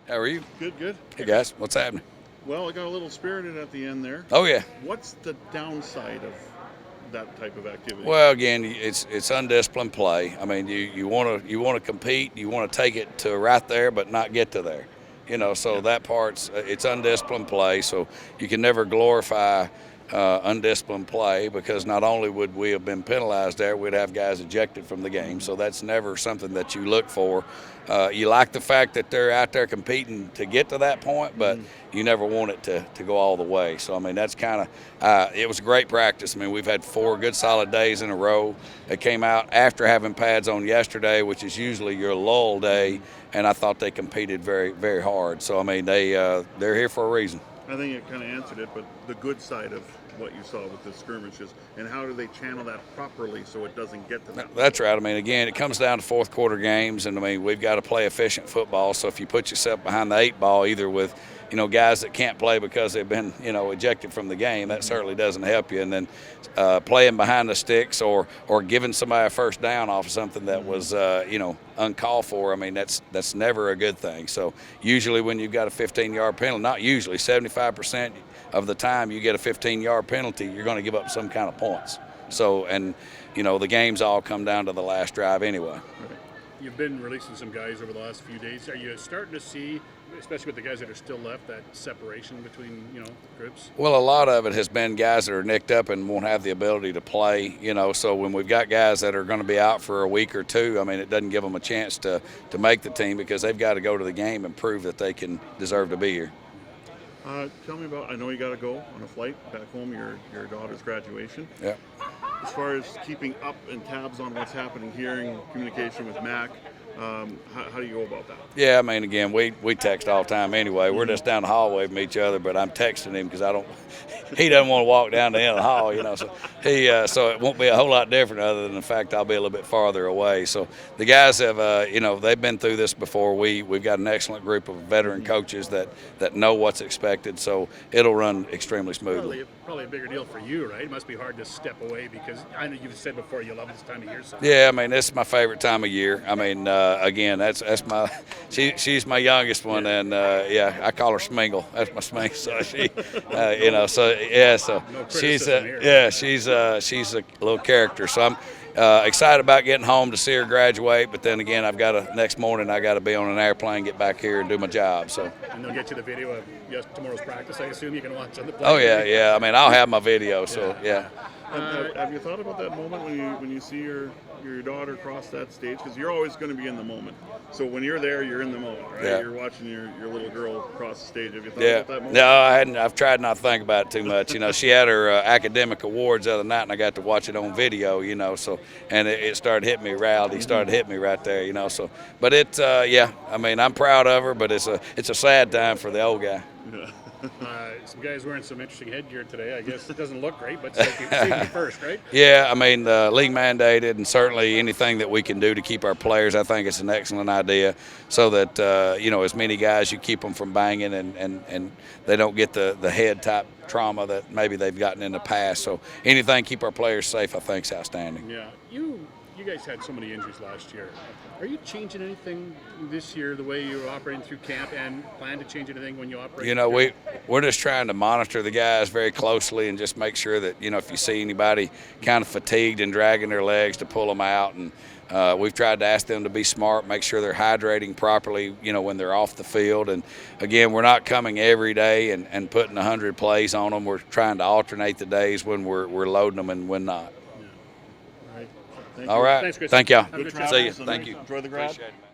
Matt? How are you? Good, good. Hey, guys. What's happening? Well, I got a little spirited at the end there. Oh, yeah. What's the downside of that type of activity? Well, again, it's undisciplined play. I mean, you want to compete, you want to take it to right there, but not get to there. So that part's it's undisciplined play. So you can never glorify undisciplined play, because not only would we have been penalized there, we'd have guys ejected from the game. So that's never something that you look for. You like the fact that they're out there competing to get to that point, but you never want it to go all the way. So, I mean, that's kind of it was a great practice. I mean, we've had 4 good solid days in a row. They came out after having pads on yesterday, which is usually your lull day, and I thought they competed very, very hard. So, I mean, they're here for a reason. I think it kind of answered it, but the good side of what you saw with the skirmishes, and how do they channel that properly so it doesn't get to that? That's right. I mean, again, it comes down to fourth quarter games, and I mean, we've got to play efficient football. So if you put yourself behind the 8 ball, either with guys that can't play because they've been ejected from the game, that certainly doesn't help you. And then playing behind the sticks or giving somebody a first down off of something that was uncalled for, I mean, that's never a good thing. So usually when you've got a 15-yard penalty, not usually, 75% of the time you get a 15-yard penalty, you're going to give up some kind of points. So, and the games all come down to the last drive anyway. You've been releasing some guys over the last few days. Are you starting to see, especially with the guys that are still left, that separation between groups? Well, a lot of it has been guys that are nicked up and won't have the ability to play. So when we've got guys that are going to be out for a week or two, I mean, it doesn't give them a chance to make the team, because they've got to go to the game and prove that they can deserve to be here. Tell me about, I know you got to go on a flight back home, your daughter's graduation. Yeah. As far as keeping up and tabs on what's happening here in communication with Mac, how do you go about that? Yeah, I mean, again, we text all the time anyway. We're just down the hallway from each other, but I'm texting him because he doesn't want to walk down the end of the hall, So so it won't be a whole lot different, other than the fact I'll be a little bit farther away. So the guys have, they've been through this before. We've got an excellent group of veteran coaches that know what's expected, so it'll run extremely smoothly. Probably a bigger deal for you, right? It must be hard to step away, because I know you've said before you love this time of year. So. Yeah, I mean, this is my favorite time of year. I mean, again, that's my she's my youngest one, and I call her Smingle. That's my Smingle. So she, so no she's a little character. So I'm excited about getting home to see her graduate. But then again, next morning I got to be on an airplane, get back here, and do my job. So. And they'll get you the video of tomorrow's practice. I assume you can watch on the plane. Oh yeah. I mean, I'll have my video. So yeah. Have you thought about that moment when you see your daughter cross that stage? Because you're always going to be in the moment. So when you're there, you're in the moment, right? Yeah. You're watching your little girl cross the stage. Have you thought about that moment? No, I hadn't. I've tried not to think about it too much. She had her academic awards the other night, and I got to watch it on video. So, and it started hitting me. Reality started hitting me right there. So, but it's I mean, I'm proud of her, but it's a sad time for the old guy. Yeah. Some guys wearing some interesting headgear today. I guess it doesn't look great, but safety first, right? Yeah, I mean, the league mandated, and certainly anything that we can do to keep our players, I think it's an excellent idea, so that as many guys, you keep them from banging and they don't get the head type trauma that maybe they've gotten in the past. So anything keep our players safe, I think, is outstanding. Yeah, you guys had so many injuries last year. Are you changing anything this year, the way you're operating through camp, and plan to change anything when you operate? We're just trying to monitor the guys very closely and just make sure that, if you see anybody kind of fatigued and dragging their legs, to pull them out. And we've tried to ask them to be smart, make sure they're hydrating properly, when they're off the field. And again, we're not coming every day and putting 100 plays on them. We're trying to alternate the days when we're loading them and when not. All right. All right. Thanks, Chris. Thank you. Good See you. travels. Thank you. Enjoy the grad. Appreciate it, man.